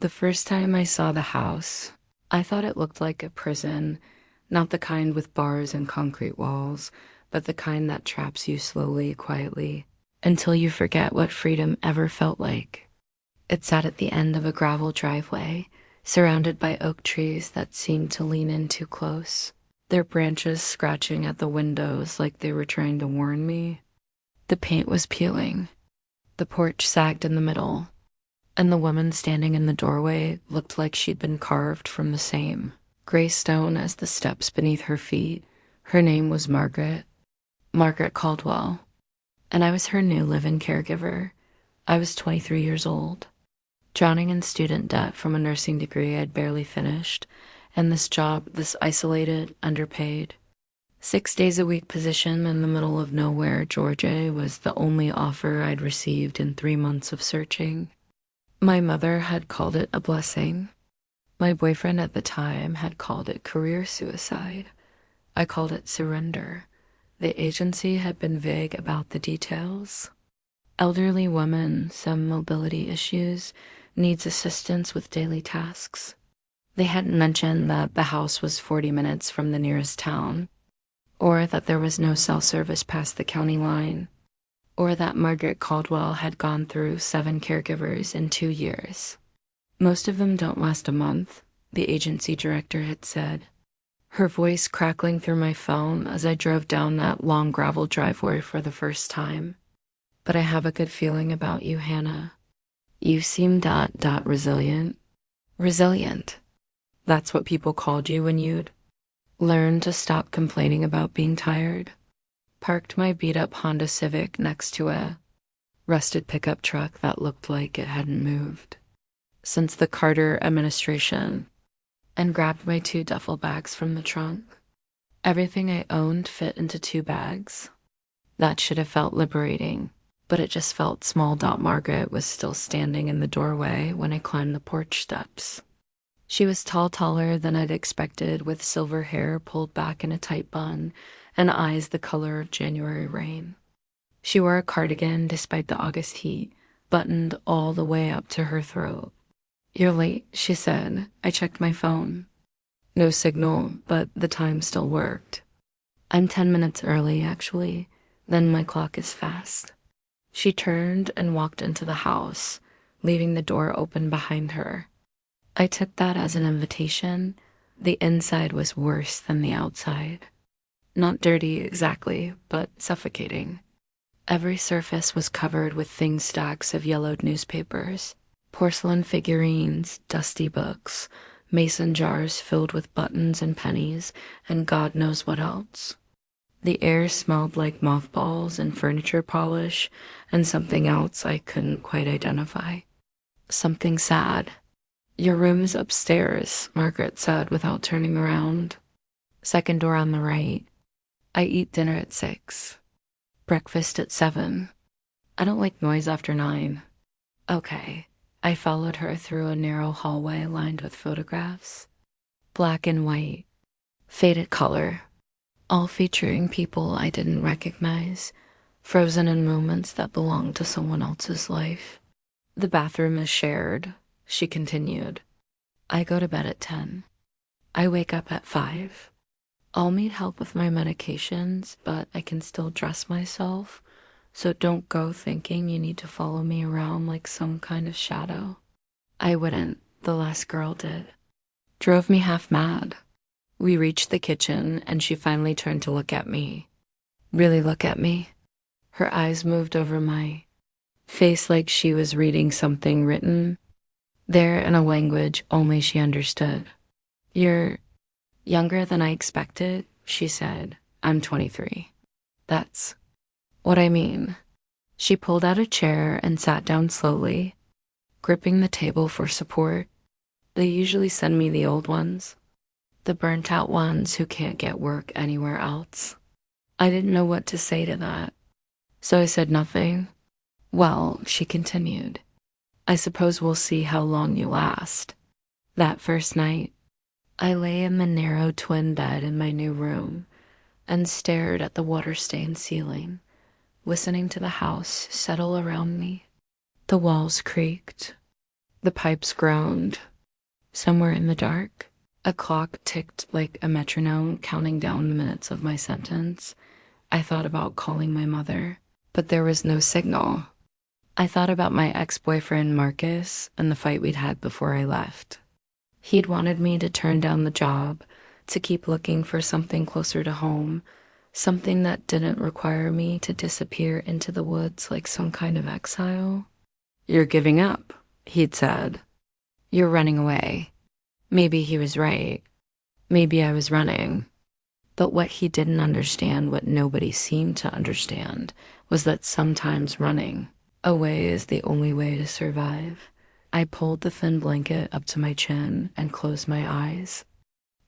The first time I saw the house, I thought it looked like a prison, not the kind with bars and concrete walls, but the kind that traps you slowly, quietly, until you forget what freedom ever felt like. It sat at the end of a gravel driveway, surrounded by oak trees that seemed to lean in too close, their branches scratching at the windows like they were trying to warn me. The paint was peeling. The porch sagged in the middle, and the woman standing in the doorway looked like she'd been carved from the same gray stone as the steps beneath her feet. Her name was Margaret Caldwell, and I was her new live-in caregiver. I was 23 years old, drowning in student debt from a nursing degree I'd barely finished, and this job, this isolated, underpaid, 6 days a week position in the middle of nowhere, Georgia, was the only offer I'd received in 3 months of searching. My mother had called it a blessing. My boyfriend at the time had called it career suicide. I called it surrender. The agency had been vague about the details. Elderly woman, some mobility issues, needs assistance with daily tasks. They hadn't mentioned that the house was 40 minutes from the nearest town, or that there was no cell service past the county line, or that Margaret Caldwell had gone through 7 caregivers in 2 years. Most of them don't last a month, the agency director had said, her voice crackling through my phone as I drove down that long gravel driveway for the first time. But I have a good feeling about you, Hannah. You seem resilient. Resilient. That's what people called you when you'd learned to stop complaining about being tired. Parked my beat-up Honda Civic next to a rusted pickup truck that looked like it hadn't moved since the Carter administration, and grabbed my 2 duffel bags from the trunk. Everything I owned fit into 2 bags. That should have felt liberating, but it just felt small. Margaret was still standing in the doorway when I climbed the porch steps. She was taller than I'd expected, with silver hair pulled back in a tight bun and eyes the color of January rain. She wore a cardigan despite the August heat, buttoned all the way up to her throat. You're late, she said. I checked my phone. No signal, but the time still worked. I'm 10 minutes early, actually. Then my clock is fast. She turned and walked into the house, leaving the door open behind her. I took that as an invitation. The inside was worse than the outside. Not dirty exactly, but suffocating. Every surface was covered with thin stacks of yellowed newspapers, porcelain figurines, dusty books, mason jars filled with buttons and pennies, and God knows what else. The air smelled like mothballs and furniture polish, and something else I couldn't quite identify. Something sad. Your room's upstairs, Margaret said without turning around. Second door on the right. I eat dinner at 6. Breakfast at 7. I don't like noise after 9. Okay. I followed her through a narrow hallway lined with photographs. Black and white. Faded color. All featuring people I didn't recognize, frozen in moments that belonged to someone else's life. The bathroom is shared, she continued. I go to bed at 10. I wake up at 5. I'll need help with my medications, but I can still dress myself, so don't go thinking you need to follow me around like some kind of shadow. I wouldn't, the last girl did. Drove me half mad. We reached the kitchen, and she finally turned to look at me. Really look at me. Her eyes moved over my face like she was reading something written there in a language only she understood. You're younger than I expected, she said. I'm 23. That's what I mean. She pulled out a chair and sat down slowly, gripping the table for support. They usually send me the old ones, the burnt-out ones who can't get work anywhere else. I didn't know what to say to that, so I said nothing. Well, she continued, I suppose we'll see how long you last. That first night, I lay in the narrow twin bed in my new room and stared at the water-stained ceiling, listening to the house settle around me. The walls creaked. The pipes groaned. Somewhere in the dark, a clock ticked like a metronome, counting down the minutes of my sentence. I thought about calling my mother, but there was no signal. I thought about my ex-boyfriend Marcus and the fight we'd had before I left. He'd wanted me to turn down the job, to keep looking for something closer to home, something that didn't require me to disappear into the woods like some kind of exile. "You're giving up," he'd said. "You're running away." Maybe he was right. Maybe I was running. But what he didn't understand, what nobody seemed to understand, was that sometimes running away is the only way to survive. I pulled the thin blanket up to my chin and closed my eyes,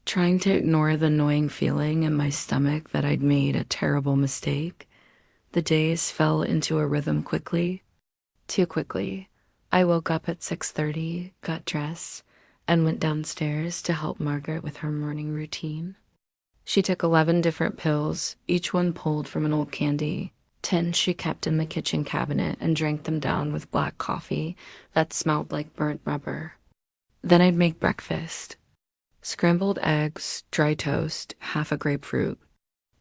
trying to ignore the annoying feeling in my stomach that I'd made a terrible mistake. The days fell into a rhythm quickly, too quickly. I woke up at 6:30, got dressed, and went downstairs to help Margaret with her morning routine. She took 11 different pills, each one pulled from an old candy. 10 she kept in the kitchen cabinet and drank them down with black coffee that smelled like burnt rubber. Then I'd make breakfast. Scrambled eggs, dry toast, half a grapefruit.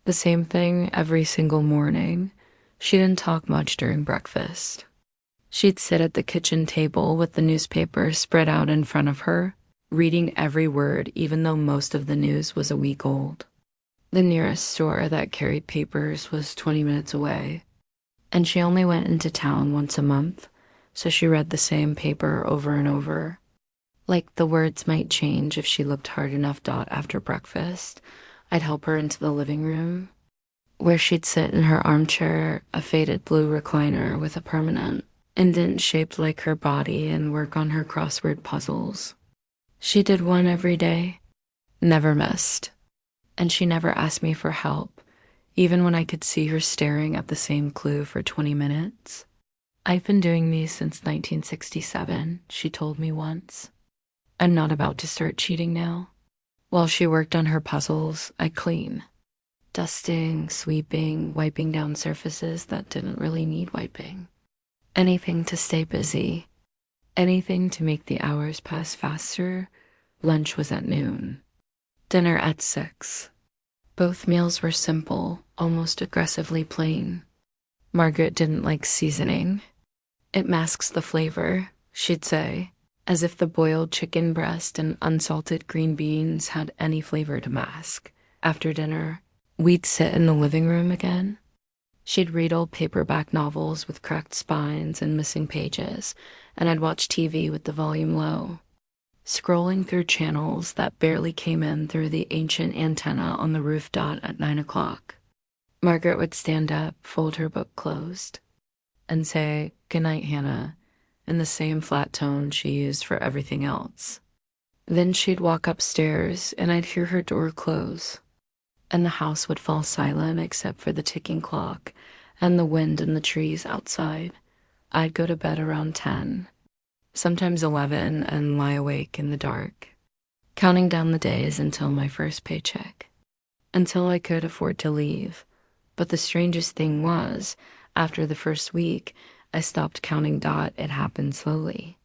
The same thing every single morning. She didn't talk much during breakfast. She'd sit at the kitchen table with the newspaper spread out in front of her, reading every word even though most of the news was a week old. The nearest store that carried papers was 20 minutes away, and she only went into town once a month, so she read the same paper over and over. Like the words might change if she looked hard enough. After breakfast, I'd help her into the living room, where she'd sit in her armchair, a faded blue recliner with a permanent indent shaped like her body, and work on her crossword puzzles. She did one every day, never missed, and she never asked me for help, even when I could see her staring at the same clue for 20 minutes. "I've been doing these since 1967, she told me once. "I'm not about to start cheating now." While she worked on her puzzles, I'd clean. Dusting, sweeping, wiping down surfaces that didn't really need wiping. Anything to stay busy. Anything to make the hours pass faster. Lunch was at noon. Dinner at 6. Both meals were simple, almost aggressively plain. Margaret didn't like seasoning. "It masks the flavor," she'd say, as if the boiled chicken breast and unsalted green beans had any flavor to mask. After dinner, we'd sit in the living room again. She'd read old paperback novels with cracked spines and missing pages, and I'd watch TV with the volume low, scrolling through channels that barely came in through the ancient antenna on the roof. At 9 o'clock. Margaret would stand up, fold her book closed, and say, "Good night, Hannah," in the same flat tone she used for everything else. Then she'd walk upstairs, and I'd hear her door close, and the house would fall silent except for the ticking clock and the wind in the trees outside. I'd go to bed around 10, sometimes 11, and lie awake in the dark, counting down the days until my first paycheck, until I could afford to leave. But the strangest thing was, after the first week, I stopped counting. It happened slowly.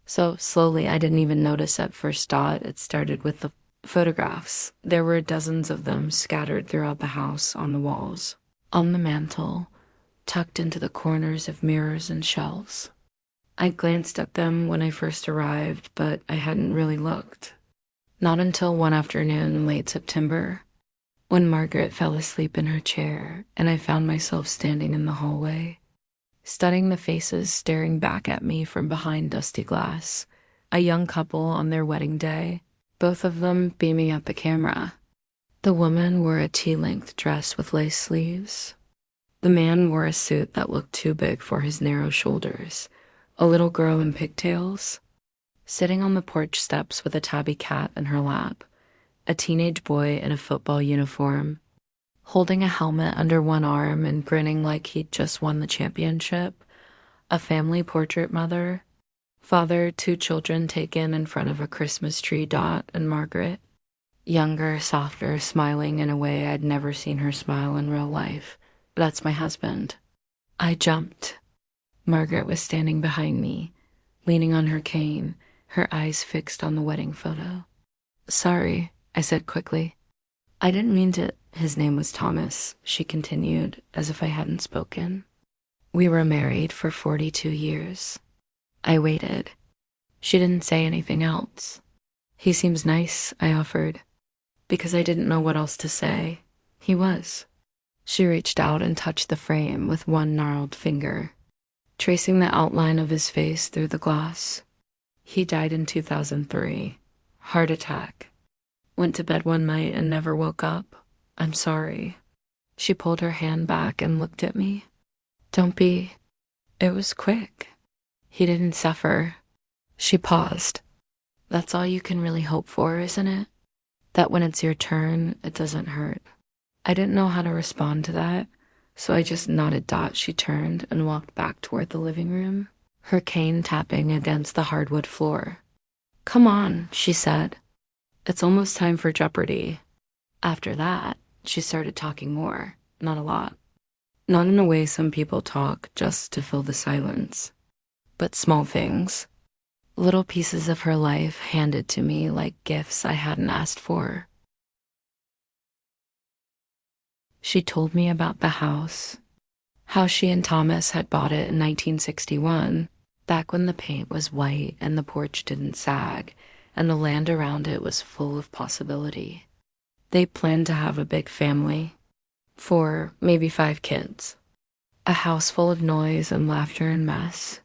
So slowly I didn't even notice at first. It started with the photographs. There were dozens of them scattered throughout the house, on the walls, on the mantel, tucked into the corners of mirrors and shelves. I glanced at them when I first arrived, but I hadn't really looked. Not until one afternoon in late September, when Margaret fell asleep in her chair and I found myself standing in the hallway, studying the faces staring back at me from behind dusty glass. A young couple on their wedding day, both of them beaming at the camera. The woman wore a tea-length dress with lace sleeves. The man wore a suit that looked too big for his narrow shoulders. A little girl in pigtails, sitting on the porch steps with a tabby cat in her lap. A teenage boy in a football uniform, holding a helmet under one arm and grinning like he'd just won the championship. A family portrait mother, father, 2 children taken in front of a Christmas tree. And Margaret, younger, softer, smiling in a way I'd never seen her smile in real life. "That's my husband." I jumped. Margaret was standing behind me, leaning on her cane, her eyes fixed on the wedding photo. "Sorry," I said quickly. "I didn't mean to—" "His name was Thomas," she continued, as if I hadn't spoken. "We were married for 42 years. I waited. She didn't say anything else. "He seems nice," I offered, because I didn't know what else to say. He was. She reached out and touched the frame with one gnarled finger, tracing the outline of his face through the glass. "He died in 2003. Heart attack. Went to bed one night and never woke up. I'm sorry." She pulled her hand back and looked at me. "Don't be—" "It was quick. He didn't suffer." She paused. "That's all you can really hope for, isn't it? That when it's your turn, it doesn't hurt." I didn't know how to respond to that, so I just nodded. She turned and walked back toward the living room, her cane tapping against the hardwood floor. "Come on," she said. "It's almost time for Jeopardy!" After that, she started talking more, not a lot. Not in a way some people talk just to fill the silence, but small things. Little pieces of her life handed to me like gifts I hadn't asked for. She told me about the house, how she and Thomas had bought it in 1961, back when the paint was white and the porch didn't sag, and the land around it was full of possibility. They planned to have a big family, 4, maybe 5 kids, a house full of noise and laughter and mess.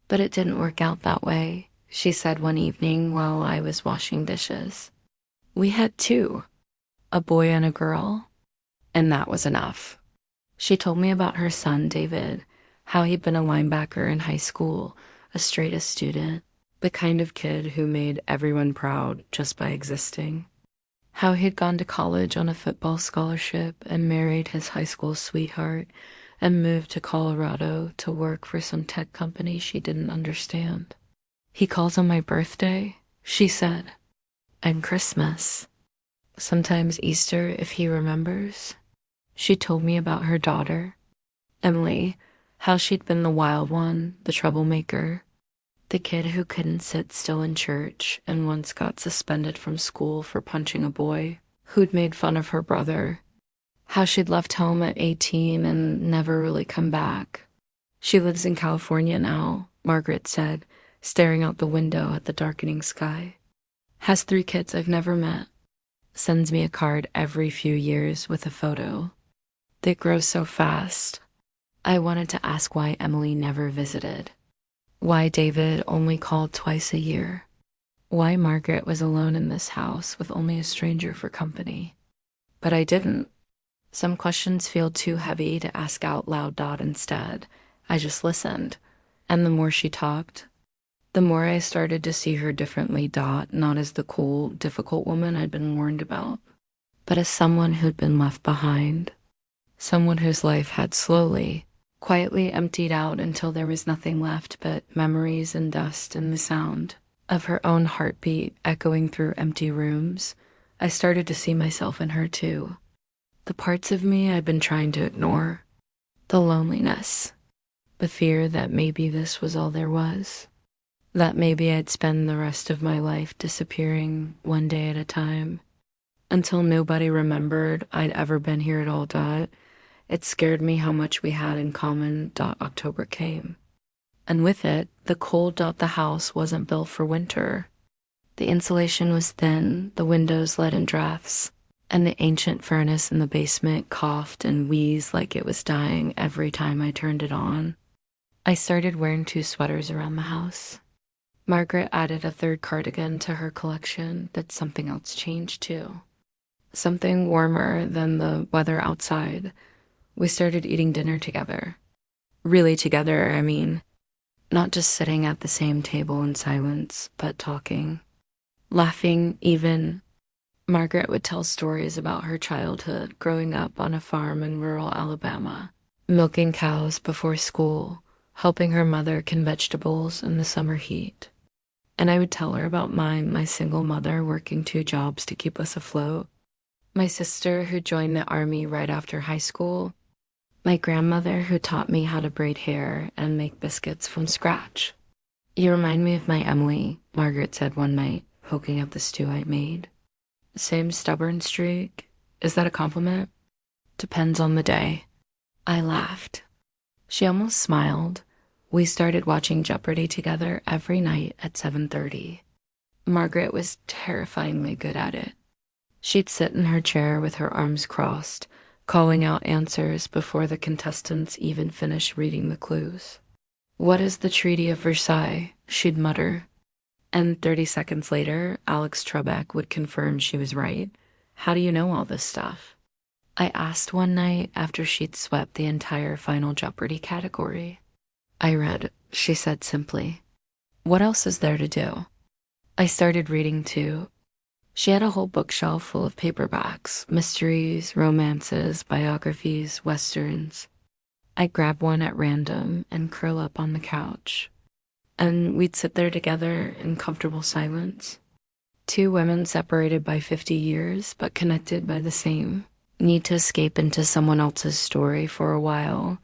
But it didn't work out that way, she said one evening while I was washing dishes. "We had 2, a boy and a girl, and that was enough." She told me about her son, David, how he'd been a linebacker in high school, a straight-A student, the kind of kid who made everyone proud just by existing. How he'd gone to college on a football scholarship and married his high school sweetheart and moved to Colorado to work for some tech company she didn't understand. "He calls on my birthday," she said, "and Christmas. Sometimes Easter if he remembers." She told me about her daughter, Emily, how she'd been the wild one, the troublemaker, the kid who couldn't sit still in church and once got suspended from school for punching a boy who'd made fun of her brother. How she'd left home at 18 and never really come back. "She lives in California now," Margaret said, staring out the window at the darkening sky. "Has 3 kids I've never met. Sends me a card every few years with a photo. They grow so fast." I wanted to ask why Emily never visited. Why David only called twice a year. Why Margaret was alone in this house with only a stranger for company. But I didn't. Some questions feel too heavy to ask out loud. Instead, I just listened. And the more she talked, the more I started to see her differently. Not as the cool, difficult woman I'd been warned about, but as someone who'd been left behind. Someone whose life had slowly, quietly emptied out until there was nothing left but memories and dust and the sound of her own heartbeat echoing through empty rooms. I started to see myself in her too. The parts of me I'd been trying to ignore. The loneliness. The fear that maybe this was all there was. That maybe I'd spend the rest of my life disappearing one day at a time. Until nobody remembered I'd ever been here at all. It scared me how much we had in common. October came. And with it, the cold. The house wasn't built for winter. The insulation was thin, the windows let in drafts, and the ancient furnace in the basement coughed and wheezed like it was dying every time I turned it on. I started wearing 2 sweaters around the house. Margaret added a 3rd cardigan to her collection, but something else changed too. Something warmer than the weather outside. We started eating dinner together. Really together, I mean. Not just sitting at the same table in silence, but talking. Laughing, even. Margaret would tell stories about her childhood growing up on a farm in rural Alabama, milking cows before school, helping her mother can vegetables in the summer heat. And I would tell her about mine, my single mother working 2 jobs to keep us afloat, my sister who joined the army right after high school, my grandmother who taught me how to braid hair and make biscuits from scratch. You remind me of my Emily, Margaret said one night, poking at the stew I made. Same stubborn streak. Is that a compliment? Depends on the day. I laughed. She almost smiled. We started watching Jeopardy together every night at 7:30. Margaret was terrifyingly good at it. She'd sit in her chair with her arms crossed, calling out answers before the contestants even finished reading the clues. "What is the Treaty of Versailles?" she'd mutter. And 30 seconds later, Alex Trebek would confirm she was right. "How do you know all this stuff?" I asked one night after she'd swept the entire Final Jeopardy category. "I read," she said simply. "What else is there to do?" I started reading too. She had a whole bookshelf full of paperbacks, mysteries, romances, biographies, westerns. I'd grab one at random and curl up on the couch. And we'd sit there together in comfortable silence. Two women separated by 50 years, but connected by the same need to escape into someone else's story for a while.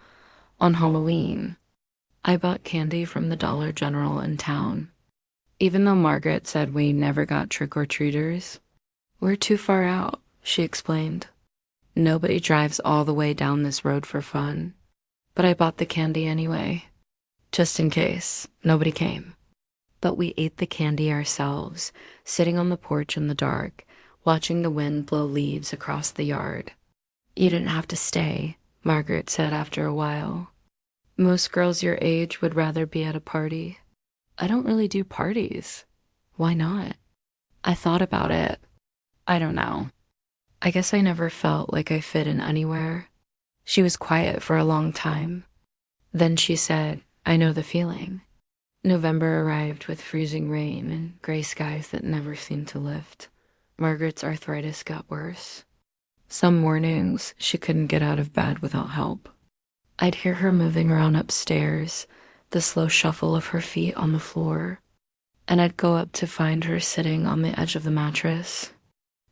On Halloween, I bought candy from the Dollar General in town. Even though Margaret said we never got trick-or-treaters, "We're too far out," she explained. "Nobody drives all the way down this road for fun." But I bought the candy anyway, just in case nobody came. But we ate the candy ourselves, sitting on the porch in the dark, watching the wind blow leaves across the yard. "You didn't have to stay," Margaret said after a while. "Most girls your age would rather be at a party." "I don't really do parties." "Why not?" I thought about it. I don't know. I guess I never felt like I fit in anywhere. She was quiet for a long time. Then she said, "I know the feeling." November arrived with freezing rain and gray skies that never seemed to lift. Margaret's arthritis got worse. Some mornings, she couldn't get out of bed without help. I'd hear her moving around upstairs, the slow shuffle of her feet on the floor, and I'd go up to find her sitting on the edge of the mattress,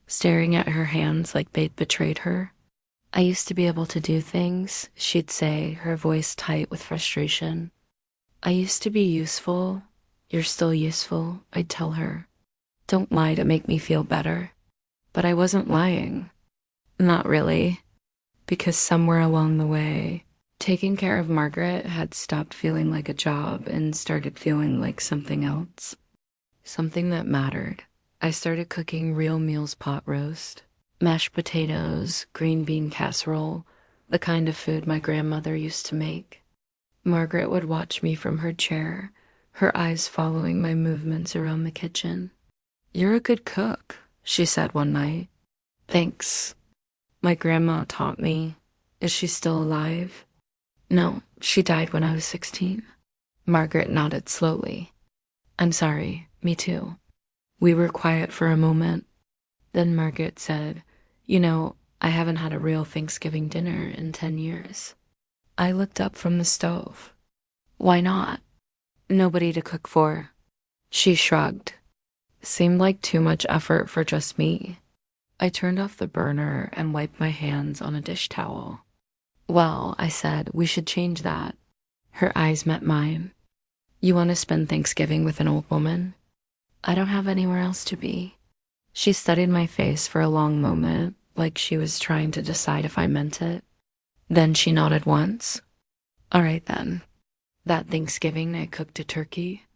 staring at her hands like they'd betrayed her. "I used to be able to do things," she'd say, her voice tight with frustration. "I used to be useful." "You're still useful," I'd tell her. "Don't lie to make me feel better." But I wasn't lying. Not really. Because somewhere along the way, taking care of Margaret had stopped feeling like a job and started feeling like something else. Something that mattered. I started cooking real meals: pot roast, mashed potatoes, green bean casserole, the kind of food my grandmother used to make. Margaret would watch me from her chair, her eyes following my movements around the kitchen. "You're a good cook," she said one night. "Thanks. My grandma taught me." "Is she still alive?" "No, she died when I was 16. Margaret nodded slowly. "I'm sorry, me too." We were quiet for a moment. Then Margaret said, "You know, I haven't had a real Thanksgiving dinner in 10 years. I looked up from the stove. "Why not?" "Nobody to cook for." She shrugged. Seemed like too much effort for just me. I turned off the burner and wiped my hands on a dish towel. "Well," I said, "we should change that." Her eyes met mine. "You want to spend Thanksgiving with an old woman?" "I don't have anywhere else to be." She studied my face for a long moment, like she was trying to decide if I meant it. Then she nodded once. "All right then." That Thanksgiving, I cooked a turkey.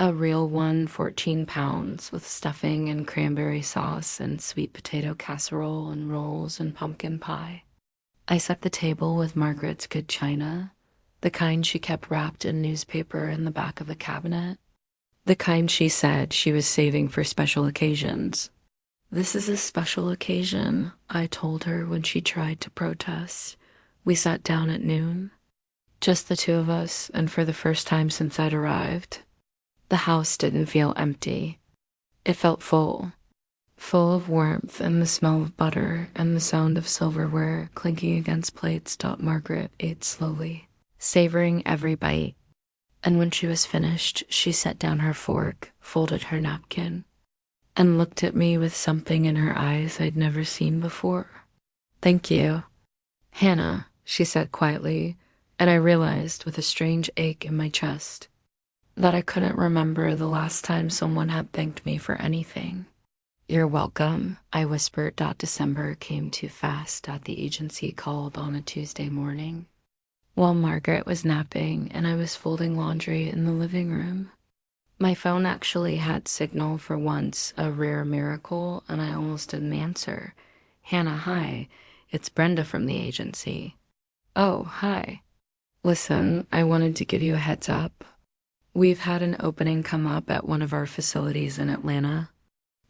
A real one, 14 pounds, with stuffing and cranberry sauce and sweet potato casserole and rolls and pumpkin pie. I set the table with Margaret's good china, the kind she kept wrapped in newspaper in the back of the cabinet, the kind she said she was saving for special occasions. "This is a special occasion," I told her when she tried to protest. We sat down at noon. Just the two of us, and for the first time since I'd arrived. The house didn't feel empty. It felt full. Full of warmth and the smell of butter and the sound of silverware clinking against plates. Margaret ate slowly, savoring every bite. And when she was finished, she set down her fork, folded her napkin, and looked at me with something in her eyes I'd never seen before. "Thank you." "Hannah," she said quietly, and I realized with a strange ache in my chest, that I couldn't remember the last time someone had thanked me for anything. You're welcome, I whispered. December came too fast. The agency called on a Tuesday morning while Margaret was napping and I was folding laundry in the living room. My phone actually had signal for once, a rare miracle, and I almost didn't answer. Hannah, hi. It's Brenda from the agency. Oh, hi. Listen, I wanted to give you a heads up. We've had an opening come up at one of our facilities in Atlanta.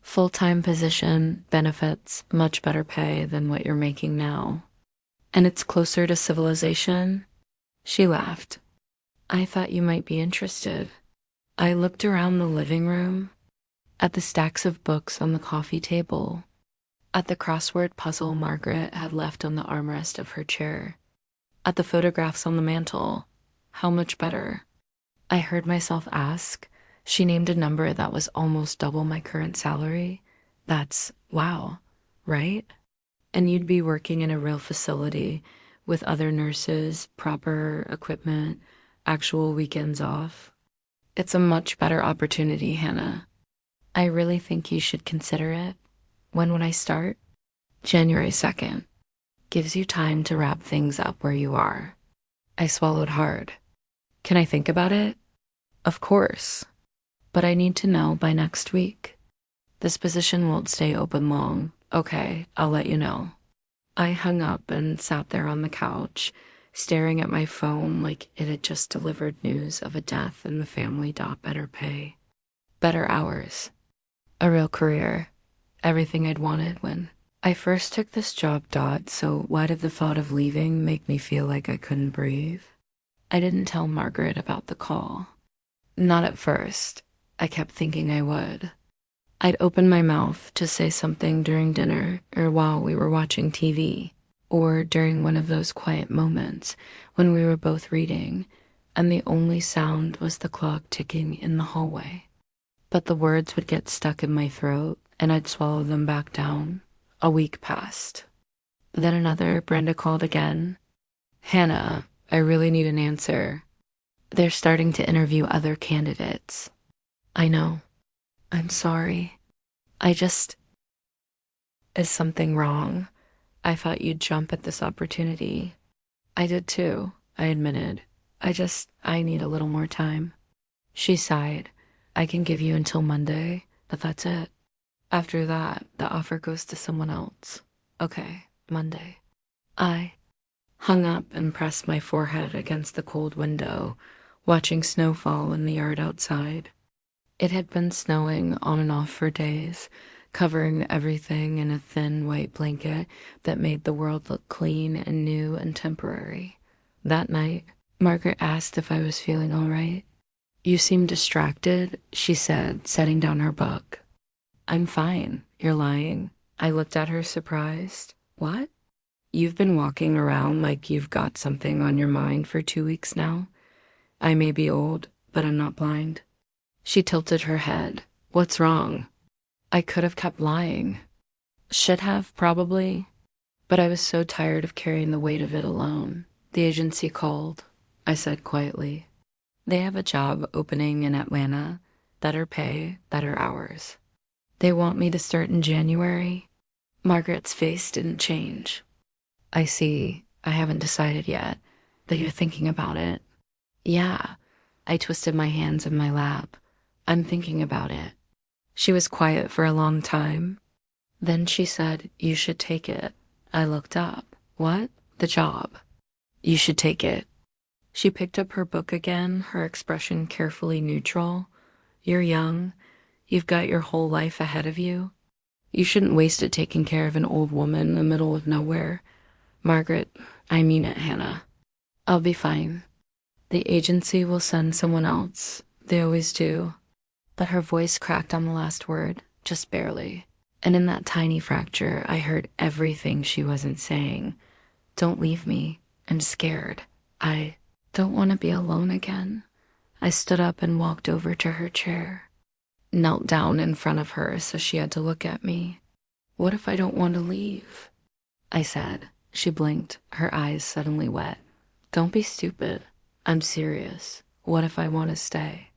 Full-time position, benefits, much better pay than what you're making now. And it's closer to civilization. She laughed. I thought you might be interested. I looked around the living room, at the stacks of books on the coffee table, at the crossword puzzle Margaret had left on the armrest of her chair, at the photographs on the mantel. How much better? I heard myself ask. She named a number that was almost double my current salary. That's wow, right? And you'd be working in a real facility with other nurses, proper equipment, actual weekends off. It's a much better opportunity, Hannah. I really think you should consider it. When would I start? January 2nd. Gives you time to wrap things up where you are. I swallowed hard. Can I think about it? Of course. But I need to know by next week. This position won't stay open long. Okay, I'll let you know. I hung up and sat there on the couch, staring at my phone like it had just delivered news of a death in the family. Better pay, better hours, a real career, everything I'd wanted when I first took this job. So why did the thought of leaving make me feel like I couldn't breathe? I didn't tell Margaret about the call. Not at first. I kept thinking I would. I'd open my mouth to say something during dinner or while we were watching TV, or during one of those quiet moments when we were both reading and the only sound was the clock ticking in the hallway. But the words would get stuck in my throat and I'd swallow them back down. A week passed. Then another. Brenda called again. Hannah, I really need an answer. They're starting to interview other candidates. I know. I'm sorry. Is something wrong? I thought you'd jump at this opportunity. I did too, I admitted. I need a little more time. She sighed. I can give you until Monday, but that's it. After that, the offer goes to someone else. Okay, Monday. I hung up and pressed my forehead against the cold window, watching snow fall in the yard outside. It had been snowing on and off for days, covering everything in a thin white blanket that made the world look clean and new and temporary. That night, Margaret asked if I was feeling all right. You seem distracted, she said, setting down her book. I'm fine. You're lying. I looked at her surprised. What? You've been walking around like you've got something on your mind for 2 weeks now. I may be old, but I'm not blind. She tilted her head. What's wrong? I could have kept lying. Should have, probably. But I was so tired of carrying the weight of it alone. The agency called, I said quietly. They have a job opening in Atlanta. Better pay, better hours. They want me to start in January. Margaret's face didn't change. I see. I haven't decided yet, but you're thinking about it. Yeah. I twisted my hands in my lap. I'm thinking about it. She was quiet for a long time. Then she said, you should take it. I looked up. What? The job. You should take it. She picked up her book again, her expression carefully neutral. You're young. You've got your whole life ahead of you. You shouldn't waste it taking care of an old woman in the middle of nowhere. Margaret, I mean it, Hannah. I'll be fine. The agency will send someone else. They always do. But her voice cracked on the last word, just barely. And in that tiny fracture, I heard everything she wasn't saying. Don't leave me. I'm scared. I don't want to be alone again. I stood up and walked over to her chair. Knelt down in front of her so she had to look at me. What if I don't want to leave? I said. She blinked, her eyes suddenly wet. Don't be stupid. I'm serious. What if I want to stay?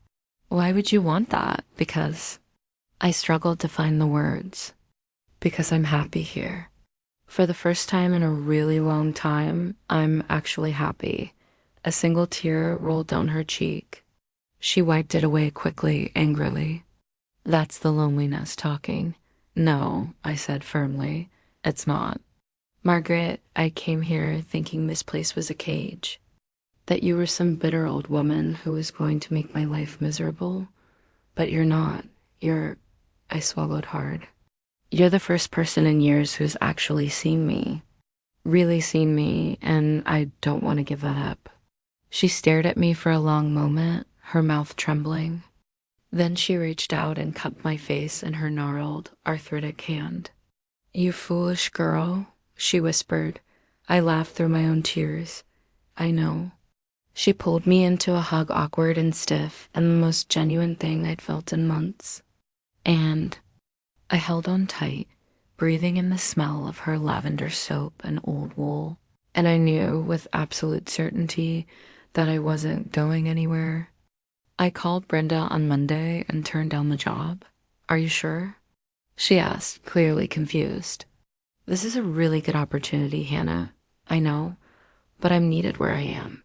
Why would you want that? Because I struggled to find the words. Because I'm happy here. For the first time in a really long time, I'm actually happy. A single tear rolled down her cheek. She wiped it away quickly, angrily. That's the loneliness talking. No, I said firmly. It's not. Margaret, I came here thinking this place was a cage. That you were some bitter old woman who was going to make my life miserable. But you're not. I swallowed hard. You're the first person in years who's actually seen me. Really seen me, and I don't want to give that up. She stared at me for a long moment, her mouth trembling. Then she reached out and cupped my face in her gnarled, arthritic hand. You foolish girl, she whispered. I laughed through my own tears. I know. She pulled me into a hug, awkward and stiff, and the most genuine thing I'd felt in months. And I held on tight, breathing in the smell of her lavender soap and old wool. And I knew with absolute certainty that I wasn't going anywhere. I called Brenda on Monday and turned down the job. Are you sure? She asked, clearly confused. This is a really good opportunity, Hannah. I know, but I'm needed where I am.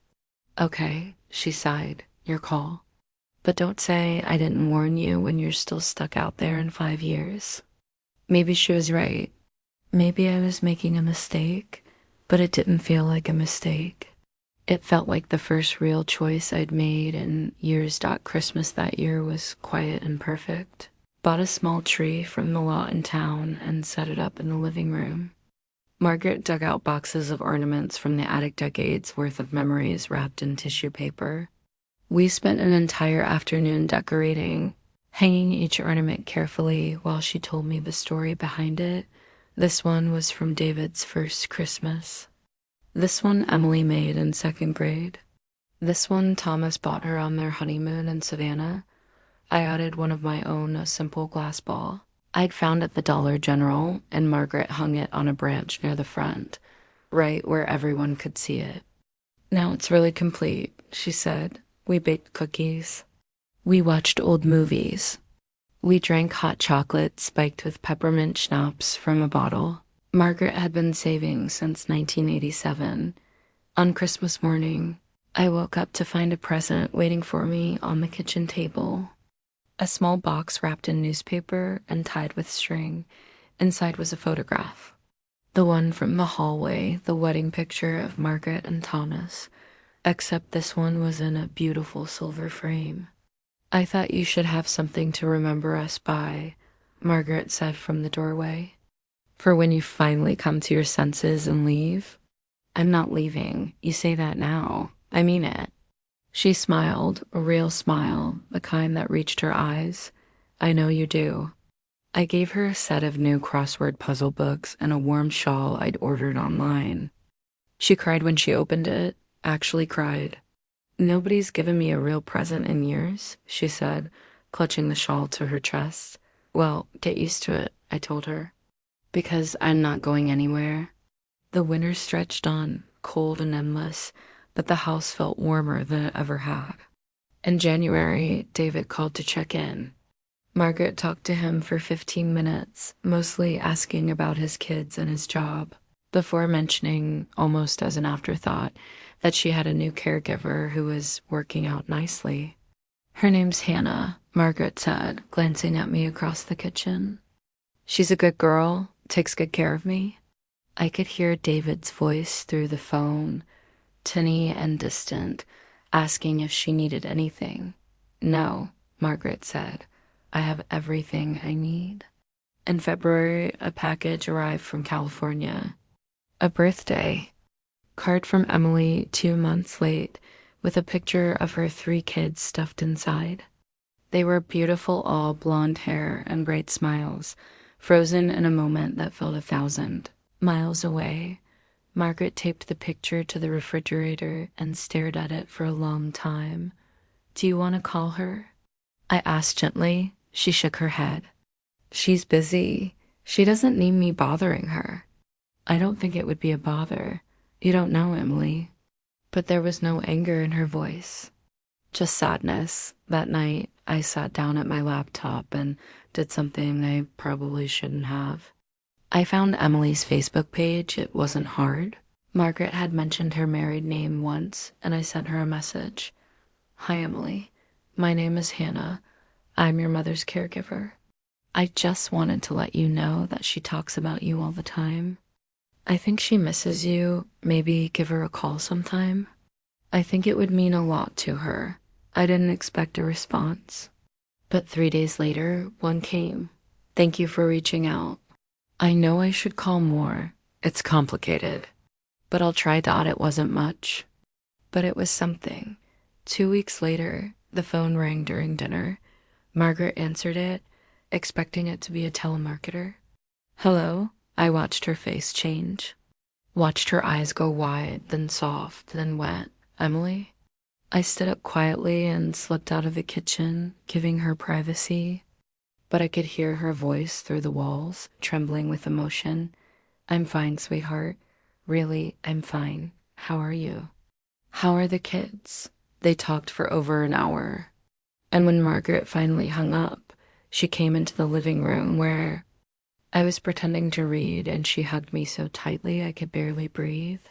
Okay, she sighed. Your call. But don't say I didn't warn you when you're still stuck out there in 5 years. Maybe she was right. Maybe I was making a mistake, but it didn't feel like a mistake. It felt like the first real choice I'd made in years. Christmas that year was quiet and perfect. Bought a small tree from the lot in town and set it up in the living room. Margaret dug out boxes of ornaments from the attic, decades worth of memories wrapped in tissue paper. We spent an entire afternoon decorating, hanging each ornament carefully while she told me the story behind it. This one was from David's first Christmas. This one Emily made in 2nd grade. This one Thomas bought her on their honeymoon in Savannah. I added one of my own, a simple glass ball I'd found at the Dollar General, and Margaret hung it on a branch near the front, right where everyone could see it. Now it's really complete, she said. We baked cookies. We watched old movies. We drank hot chocolate spiked with peppermint schnapps from a bottle. Margaret had been saving since 1987. On Christmas morning, I woke up to find a present waiting for me on the kitchen table. A small box wrapped in newspaper and tied with string. Inside was a photograph. The one from the hallway, the wedding picture of Margaret and Thomas. Except this one was in a beautiful silver frame. I thought you should have something to remember us by, Margaret said from the doorway. For when you finally come to your senses and leave? I'm not leaving. You say that now. I mean it. She smiled, a real smile, the kind that reached her eyes. I know you do. I gave her a set of new crossword puzzle books and a warm shawl I'd ordered online. She cried when she opened it, actually cried. Nobody's given me a real present in years, she said, clutching the shawl to her chest. Well, get used to it, I told her. Because I'm not going anywhere. The winter stretched on, cold and endless, but the house felt warmer than it ever had. In January, David called to check in. Margaret talked to him for 15 minutes, mostly asking about his kids and his job, before mentioning, almost as an afterthought, that she had a new caregiver who was working out nicely. Her name's Hannah, Margaret said, glancing at me across the kitchen. She's a good girl, takes good care of me. I could hear David's voice through the phone, tinny and distant, asking if she needed anything. No, Margaret said. I have everything I need. In February, a package arrived from California. A birthday. Card from Emily 2 months late, with a picture of her 3 kids stuffed inside. They were beautiful, all blonde hair and bright smiles, frozen in a moment that felt 1,000 miles away. Margaret taped the picture to the refrigerator and stared at it for a long time. Do you want to call her? I asked gently. She shook her head. She's busy. She doesn't need me bothering her. I don't think it would be a bother. You don't know Emily. But there was no anger in her voice. Just sadness. That night, I sat down at my laptop and did something I probably shouldn't have. I found Emily's Facebook page. It wasn't hard. Margaret had mentioned her married name once, and I sent her a message. Hi, Emily. My name is Hannah. I'm your mother's caregiver. I just wanted to let you know that she talks about you all the time. I think she misses you. Maybe give her a call sometime. I think it would mean a lot to her. I didn't expect a response. But 3 days later, one came. Thank you for reaching out. I know I should call more. It's complicated. But I'll try. It wasn't much. But it was something. 2 weeks later, the phone rang during dinner. Margaret answered it, expecting it to be a telemarketer. Hello? I watched her face change. Watched her eyes go wide, then soft, then wet. Emily? I stood up quietly and slipped out of the kitchen, giving her privacy. But I could hear her voice through the walls, trembling with emotion. I'm fine, sweetheart. Really, I'm fine. How are you? How are the kids? They talked for over an hour. And when Margaret finally hung up, she came into the living room where I was pretending to read, and she hugged me so tightly I could barely breathe.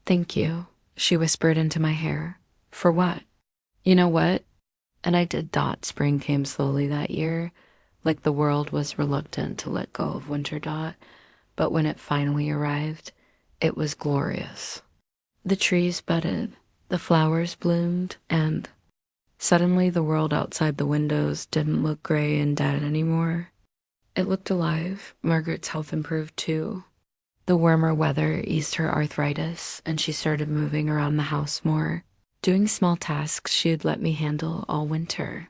Thank you, she whispered into my hair. For what? You know what? And I did. Spring came slowly that year, like the world was reluctant to let go of winter. But when it finally arrived, it was glorious. The trees budded, the flowers bloomed, and suddenly the world outside the windows didn't look gray and dead anymore. It looked alive. Margaret's health improved too. The warmer weather eased her arthritis, and she started moving around the house more, doing small tasks she'd let me handle all winter.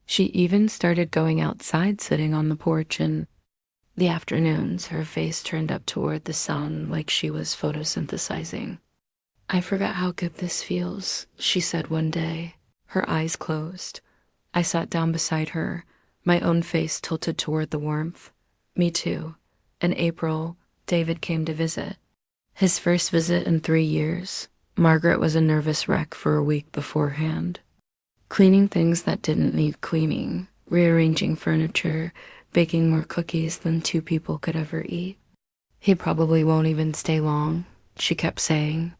She even started going outside, sitting on the porch in the afternoons, her face turned up toward the sun like she was photosynthesizing. I forgot how good this feels, she said one day, her eyes closed. I sat down beside her, my own face tilted toward the warmth. Me too. In April, David came to visit. His first visit in 3 years. Margaret was a nervous wreck for a week beforehand. Cleaning things that didn't need cleaning, rearranging furniture, baking more cookies than 2 people could ever eat. He probably won't even stay long, she kept saying.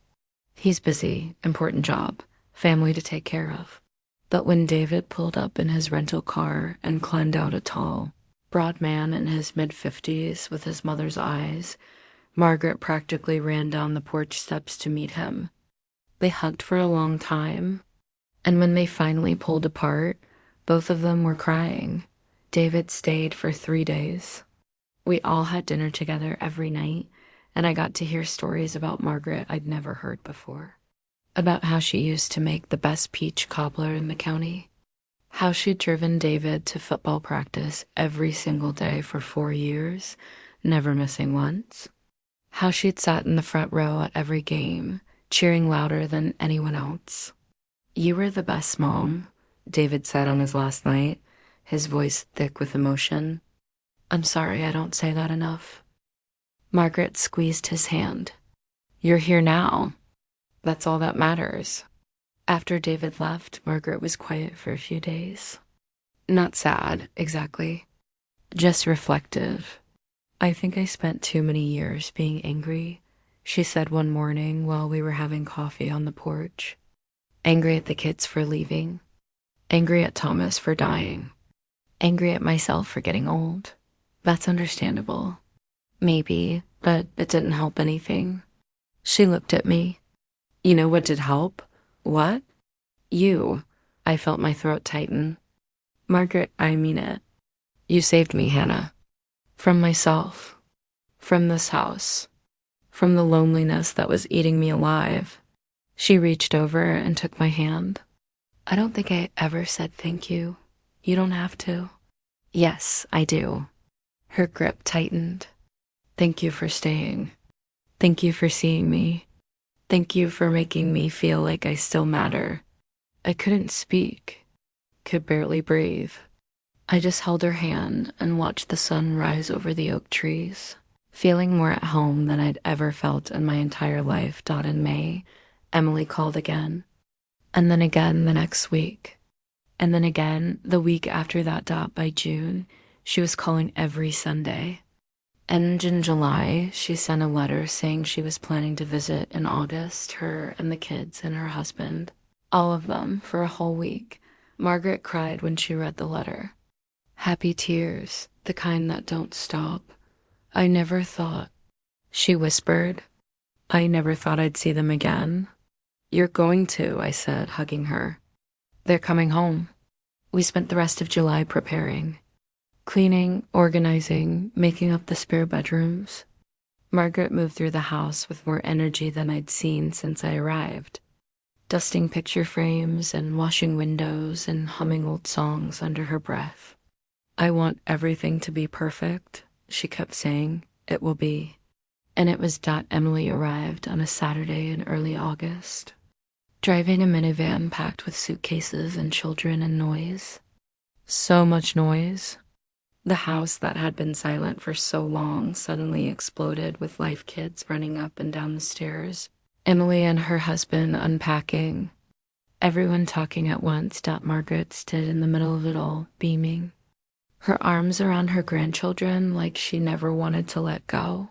He's busy, important job, family to take care of. But when David pulled up in his rental car and climbed out, a tall, broad man in his mid-50s with his mother's eyes, Margaret practically ran down the porch steps to meet him. They hugged for a long time, and when they finally pulled apart, both of them were crying. David stayed for 3 days. We all had dinner together every night, and I got to hear stories about Margaret I'd never heard before. About how she used to make the best peach cobbler in the county. How she'd driven David to football practice every single day for 4 years, never missing once. How she'd sat in the front row at every game, cheering louder than anyone else. You were the best mom, David said on his last night, his voice thick with emotion. I'm sorry I don't say that enough. Margaret squeezed his hand. You're here now. That's all that matters. After David left, Margaret was quiet for a few days. Not sad, exactly. Just reflective. I think I spent too many years being angry, she said one morning while we were having coffee on the porch. Angry at the kids for leaving. Angry at Thomas for dying. Angry at myself for getting old. That's understandable. Maybe, but it didn't help anything. She looked at me. You know what did help? What? You. I felt my throat tighten. Margaret, I mean it. You saved me, Hannah. From myself. From this house. From the loneliness that was eating me alive. She reached over and took my hand. I don't think I ever said thank you. You don't have to. Yes, I do. Her grip tightened. Thank you for staying. Thank you for seeing me. Thank you for making me feel like I still matter. I couldn't speak, could barely breathe. I just held her hand and watched the sun rise over the oak trees, feeling more at home than I'd ever felt in my entire life. In May, Emily called again, and then again the next week. And then again, the week after that dot by June, she was calling every Sunday. And in July, she sent a letter saying she was planning to visit in August, her and the kids and her husband, all of them for a whole week. Margaret cried when she read the letter. Happy tears, the kind that don't stop. I never thought, she whispered, I never thought I'd see them again. You're going to, I said, hugging her. They're coming home. We spent the rest of July preparing. Cleaning, organizing, making up the spare bedrooms. Margaret moved through the house with more energy than I'd seen since I arrived. Dusting picture frames and washing windows and humming old songs under her breath. I want everything to be perfect, she kept saying. It will be. And it was dot Emily arrived on a Saturday in early August, driving a minivan packed with suitcases and children and noise. So much noise. The house that had been silent for so long suddenly exploded with life kids running up and down the stairs. Emily and her husband unpacking. Everyone talking at once. Margaret stood in the middle of it all, beaming. Her arms around her grandchildren like she never wanted to let go.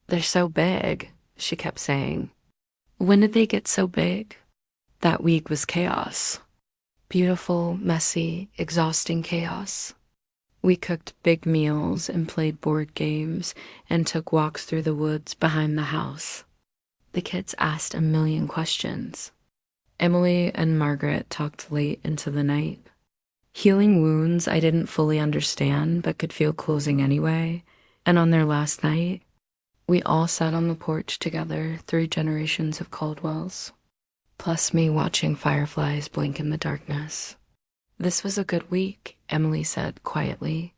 They're so big, she kept saying. When did they get so big? That week was chaos. Beautiful, messy, exhausting chaos. We cooked big meals and played board games and took walks through the woods behind the house. The kids asked a million questions. Emily and Margaret talked late into the night. Healing wounds I didn't fully understand but could feel closing anyway. And on their last night, we all sat on the porch together, 3 generations of Caldwells, plus me watching fireflies blink in the darkness. This was a good week, Emily said quietly,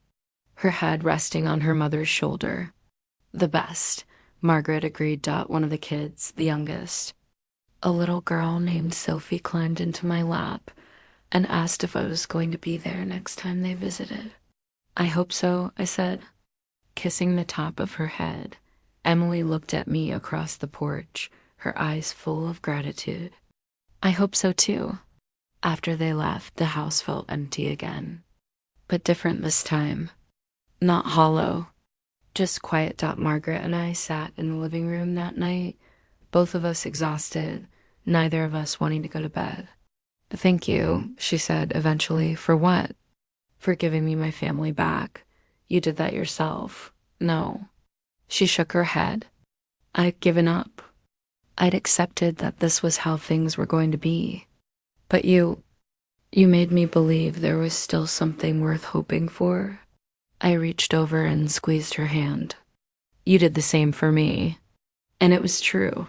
her head resting on her mother's shoulder. The best, Margaret agreed. One of the kids, the youngest, a little girl named Sophie, climbed into my lap and asked if I was going to be there next time they visited. I hope so, I said. Kissing the top of her head, Emily looked at me across the porch, her eyes full of gratitude. I hope so too. After they left, the house felt empty again. But different this time. Not hollow. Just quiet. Margaret and I sat in the living room that night, both of us exhausted, neither of us wanting to go to bed. Thank you, she said eventually. For what? For giving me my family back. You did that yourself. No. She shook her head. I'd given up. I'd accepted that this was how things were going to be. But you made me believe there was still something worth hoping for. I reached over and squeezed her hand. You did the same for me. And it was true.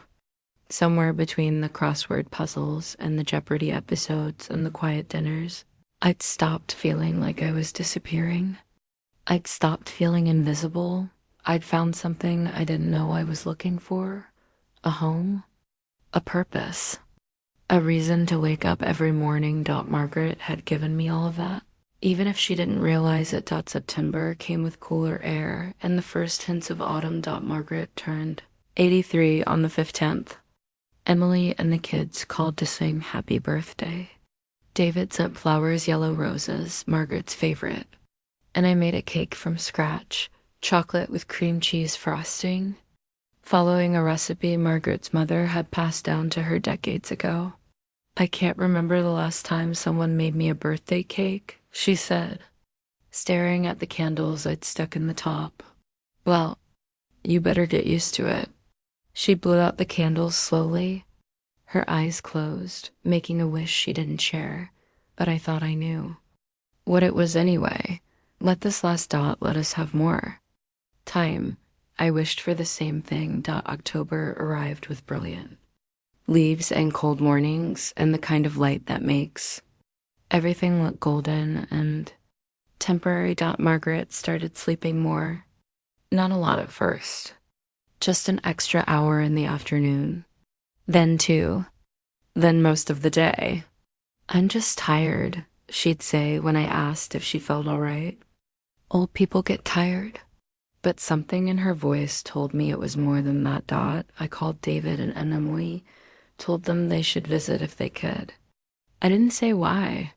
Somewhere between the crossword puzzles and the Jeopardy episodes and the quiet dinners, I'd stopped feeling like I was disappearing. I'd stopped feeling invisible. I'd found something I didn't know I was looking for. A home. A purpose. A reason to wake up every morning. Margaret had given me all of that. Even if she didn't realize it. September came with cooler air and the first hints of autumn. Margaret turned 83 on the 15th. Emily and the kids called to sing happy birthday. David sent flowers, yellow roses, Margaret's favorite. And I made a cake from scratch, chocolate with cream cheese frosting, following a recipe Margaret's mother had passed down to her decades ago. I can't remember the last time someone made me a birthday cake, she said, staring at the candles I'd stuck in the top. Well, you better get used to it. She blew out the candles slowly, her eyes closed, making a wish she didn't share, but I thought I knew. What it was anyway. Let this last let us have more. Time. I wished for the same thing. October arrived with brilliant leaves and cold mornings and the kind of light that makes everything look golden and temporary. Margaret started sleeping more. Not a lot at first. Just an extra hour in the afternoon. Then 2. Then most of the day. I'm just tired, she'd say when I asked if she felt all right. Old people get tired. But something in her voice told me it was more than that. I called David and Emily, told them they should visit if they could. I didn't say why.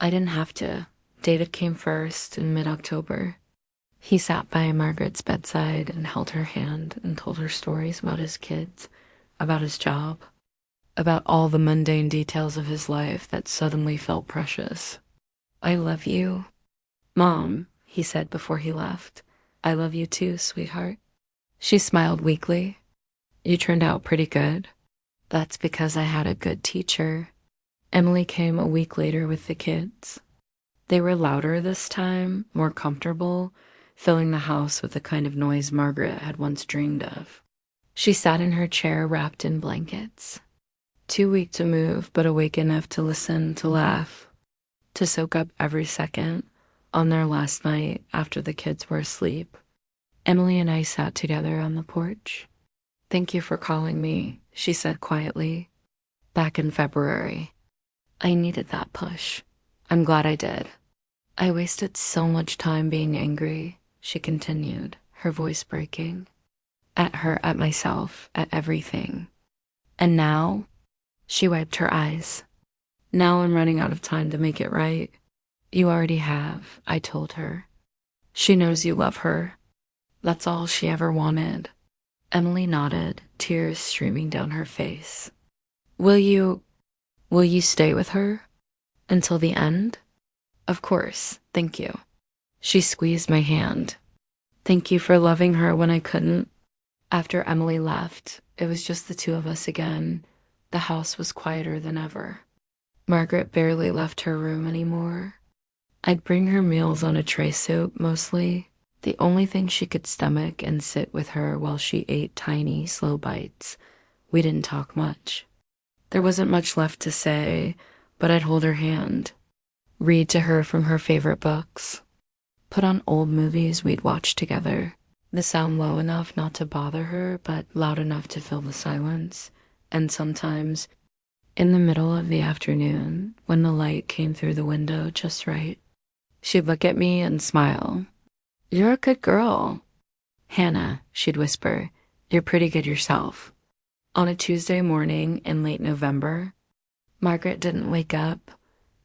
I didn't have to. David came first in mid-October. He sat by Margaret's bedside and held her hand and told her stories about his kids, about his job, about all the mundane details of his life that suddenly felt precious. I love you, Mom, he said before he left. I love you too, sweetheart. She smiled weakly. You turned out pretty good. That's because I had a good teacher. Emily came a week later with the kids. They were louder this time, more comfortable, filling the house with the kind of noise Margaret had once dreamed of. She sat in her chair wrapped in blankets. Too weak to move, but awake enough to listen, to laugh, to soak up every second. On their last night, after the kids were asleep, Emily and I sat together on the porch. Thank you for calling me, she said quietly. Back in February. I needed that push. I'm glad I did. I wasted so much time being angry, she continued, her voice breaking. At her, at myself, at everything. And now, she wiped her eyes. Now I'm running out of time to make it right. You already have, I told her. She knows you love her. That's all she ever wanted. Emily nodded, tears streaming down her face. Will you stay with her? Until the end? Of course, thank you. She squeezed my hand. Thank you for loving her when I couldn't. After Emily left, it was just the two of us again. The house was quieter than ever. Margaret barely left her room anymore. I'd bring her meals on a tray soup, mostly. The only thing she could stomach, and sit with her while she ate tiny, slow bites. We didn't talk much. There wasn't much left to say, but I'd hold her hand, read to her from her favorite books, put on old movies we'd watched together, the sound low enough not to bother her, but loud enough to fill the silence. And sometimes, in the middle of the afternoon, when the light came through the window just right, she'd look at me and smile. You're a good girl. Hannah, she'd whisper, you're pretty good yourself. On a Tuesday morning in late November, Margaret didn't wake up.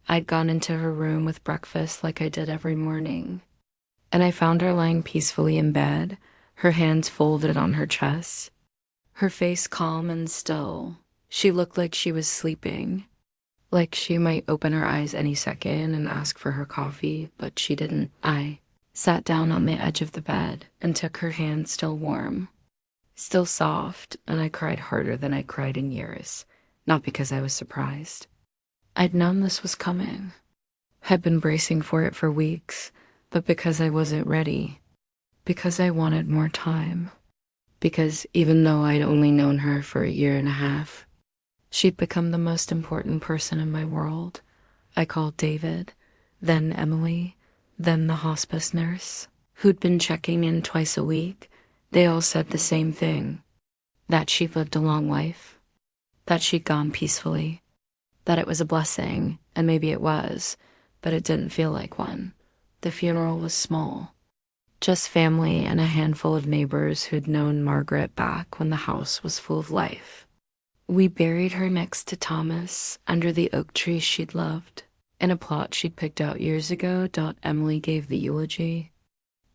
I'd gone into her room with breakfast like I did every morning, and I found her lying peacefully in bed, her hands folded on her chest, her face calm and still. She looked like she was sleeping, like she might open her eyes any second and ask for her coffee, but she didn't. I sat down on the edge of the bed and took her hand, still warm, still soft, and I cried harder than I cried in years, not because I was surprised. I'd known this was coming, had been bracing for it for weeks, but because I wasn't ready, because I wanted more time, because even though I'd only known her for 1.5 years, she'd become the most important person in my world. I called David, then Emily, then the hospice nurse, who'd been checking in twice a week. They all said the same thing, that she'd lived a long life, that she'd gone peacefully, that it was a blessing, and maybe it was, but it didn't feel like one. The funeral was small, just family and a handful of neighbors who'd known Margaret back when the house was full of life. We buried her next to Thomas, under the oak tree she'd loved, in a plot she'd picked out years ago. Emily gave the eulogy,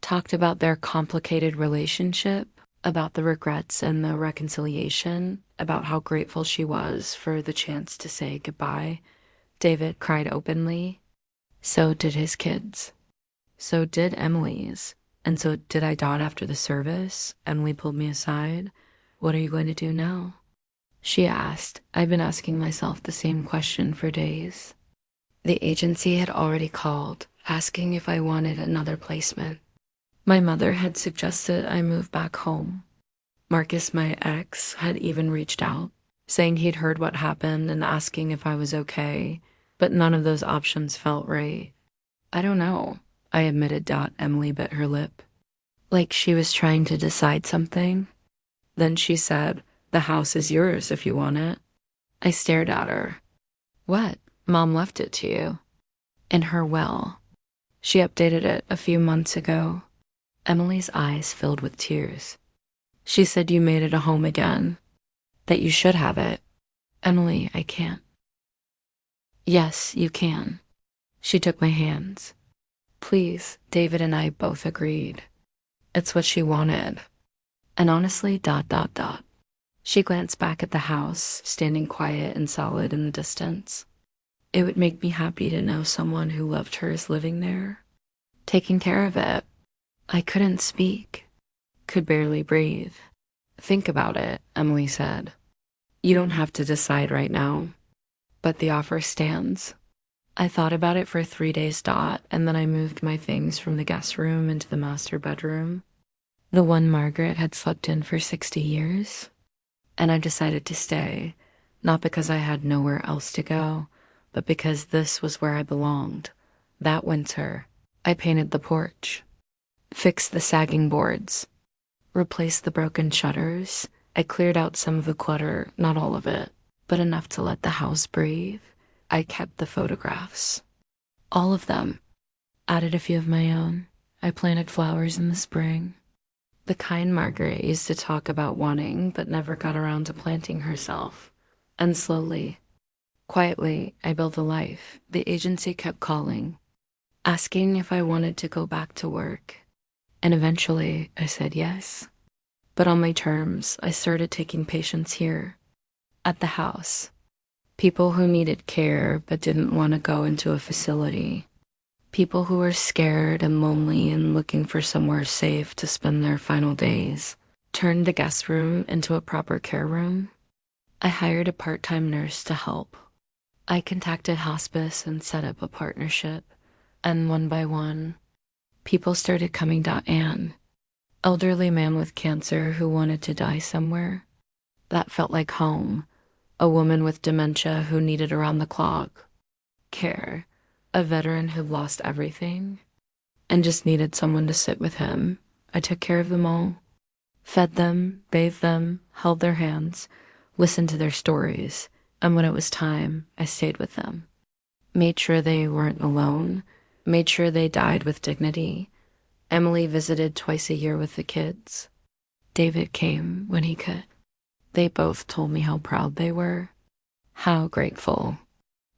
talked about their complicated relationship, about the regrets and the reconciliation, about how grateful she was for the chance to say goodbye. David cried openly. So did his kids. So did Emily's. And so did I. After the service, Emily pulled me aside. What are you going to do now? She asked. I'd been asking myself the same question for days. The agency had already called, asking if I wanted another placement. My mother had suggested I move back home. Marcus, my ex, had even reached out, saying he'd heard what happened and asking if I was okay, but none of those options felt right. I don't know, I admitted. Emily bit her lip, like she was trying to decide something. Then she said, the house is yours if you want it. I stared at her. What? Mom left it to you. In her will. She updated it a few months ago. Emily's eyes filled with tears. She said you made it a home again, that you should have it. Emily, I can't. Yes, you can. She took my hands. Please, David and I both agreed. It's what she wanted. And honestly, ... She glanced back at the house, standing quiet and solid in the distance. It would make me happy to know someone who loved her is living there, taking care of it. I couldn't speak, could barely breathe. Think about it, Emily said. You don't have to decide right now, but the offer stands. I thought about it for 3 days, and then I moved my things from the guest room into the master bedroom, the one Margaret had slept in for 60 years. And I decided to stay, not because I had nowhere else to go, but because this was where I belonged. That winter, I painted the porch, fixed the sagging boards, replaced the broken shutters. I cleared out some of the clutter, not all of it, but enough to let the house breathe. I kept the photographs, all of them, added a few of my own. I planted flowers in the spring, the kind Margaret used to talk about wanting but never got around to planting herself. And slowly, quietly, I built a life. The agency kept calling, asking if I wanted to go back to work. And eventually, I said yes. But on my terms, I started taking patients here, at the house. People who needed care but didn't want to go into a facility. People who were scared and lonely and looking for somewhere safe to spend their final days. Turned the guest room into a proper care room. I hired a part-time nurse to help. I contacted hospice and set up a partnership. And one by one, people started coming to Anne. Elderly man with cancer who wanted to die somewhere. That felt like home. A woman with dementia who needed around-the-clock care. A veteran who lost everything and just needed someone to sit with him. I took care of them all. Fed them, bathed them, held their hands, listened to their stories, and when it was time, I stayed with them. Made sure they weren't alone, made sure they died with dignity. Emily visited twice a year with the kids. David came when he could. They both told me how proud they were, how grateful.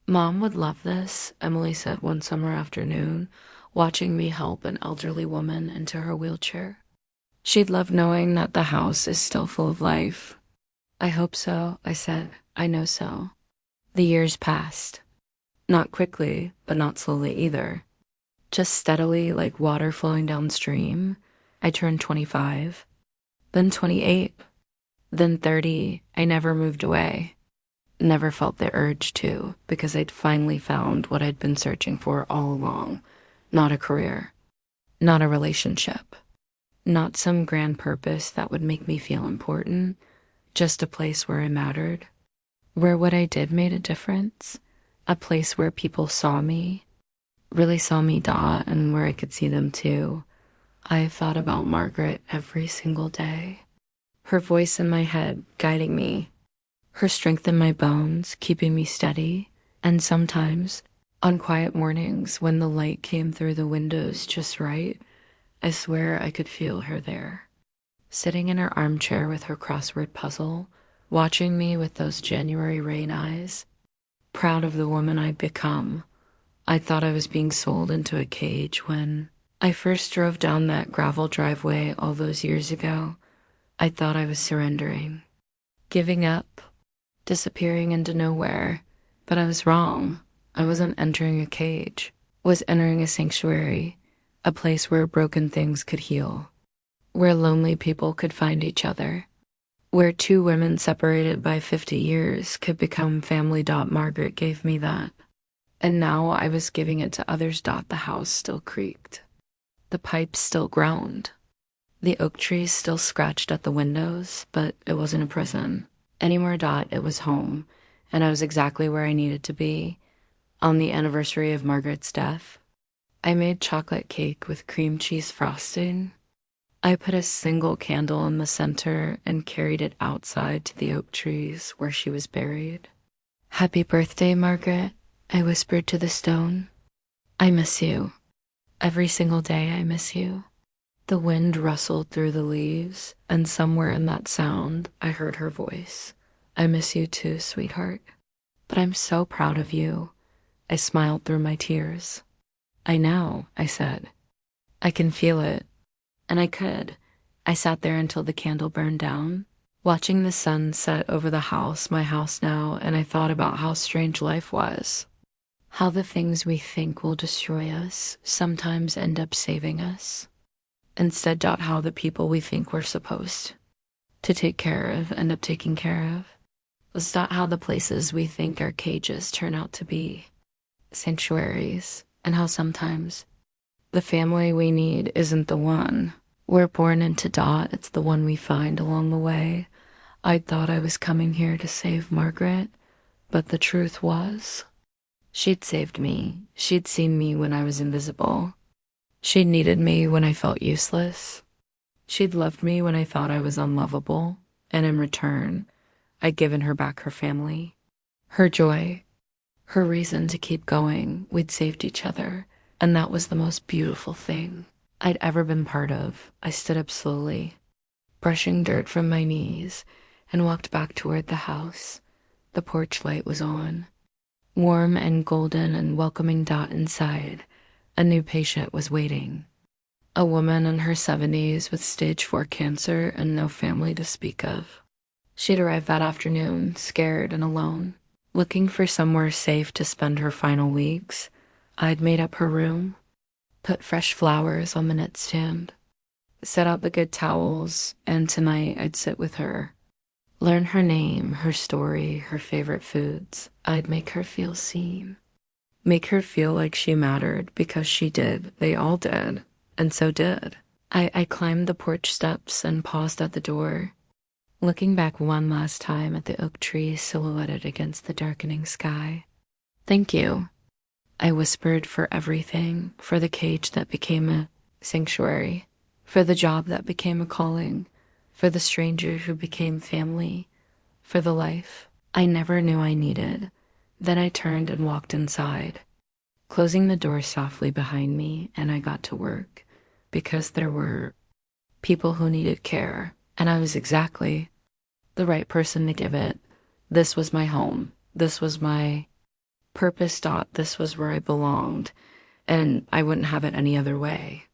Mom would love this, Emily said one summer afternoon, watching me help an elderly woman into her wheelchair. She'd love knowing that the house is still full of life. I hope so, I said. I know so. The years passed. Not quickly, but not slowly either. Just steadily, like water flowing downstream. I turned 25, then 28, then 30. I never moved away. Never felt the urge to, because I'd finally found what I'd been searching for all along. Not a career, not a relationship, not some grand purpose that would make me feel important, just a place where I mattered, where what I did made a difference, a place where people saw me, really saw me, and where I could see them too. I thought about Margaret every single day, her voice in my head guiding me, her strength in my bones keeping me steady, and sometimes, on quiet mornings when the light came through the windows just right, I swear I could feel her there, sitting in her armchair with her crossword puzzle, watching me with those January rain eyes, proud of the woman I'd become. I thought I was being sold into a cage when I first drove down that gravel driveway all those years ago. I thought I was surrendering, giving up, disappearing into nowhere, but I was wrong. I wasn't entering a cage, was entering a sanctuary, a place where broken things could heal, where lonely people could find each other, where two women separated by 50 years could become family. Margaret gave me that, and now I was giving it to others. The house still creaked, the pipes still groaned, the oak trees still scratched at the windows, but it wasn't a prison anymore. It was home, and I was exactly where I needed to be. On the anniversary of Margaret's death, I made chocolate cake with cream cheese frosting. I put a single candle in the center and carried it outside to the oak trees where she was buried. Happy birthday, Margaret, I whispered to the stone. I miss you. Every single day I miss you. The wind rustled through the leaves, and somewhere in that sound, I heard her voice. I miss you too, sweetheart. But I'm so proud of you. I smiled through my tears. I know, I said. I can feel it. And I could. I sat there until the candle burned down, watching the sun set over the house, my house now, and I thought about how strange life was. How the things we think will destroy us sometimes end up saving us. Instead, how the people we think we're supposed to take care of end up taking care of. Was how the places we think are cages turn out to be sanctuaries, and how sometimes the family we need isn't the one we're born into. It's the one we find along the way. I thought I was coming here to save Margaret, but the truth was, she'd saved me. She'd seen me when I was invisible. She'd needed me when I felt useless. She'd loved me when I thought I was unlovable, and in return, I'd given her back her family, her joy, her reason to keep going. We'd saved each other, and that was the most beautiful thing I'd ever been part of. I stood up slowly, brushing dirt from my knees, and walked back toward the house. The porch light was on, warm and golden and welcoming. Inside, a new patient was waiting. A woman in her 70s with stage 4 cancer and no family to speak of. She'd arrived that afternoon, scared and alone, looking for somewhere safe to spend her final weeks. I'd made up her room, put fresh flowers on the nightstand, set out the good towels, and tonight I'd sit with her, learn her name, her story, her favorite foods. I'd make her feel seen, make her feel like she mattered, because she did. They all did, and so did. I climbed the porch steps and paused at the door, looking back one last time at the oak tree silhouetted against the darkening sky. Thank you, I whispered, for everything, for the cage that became a sanctuary, for the job that became a calling, for the stranger who became family, for the life I never knew I needed. Then I turned and walked inside, closing the door softly behind me, and I got to work, because there were people who needed care, and I was exactly the right person to give it. This was my home. This was my purpose. This was where I belonged, and I wouldn't have it any other way.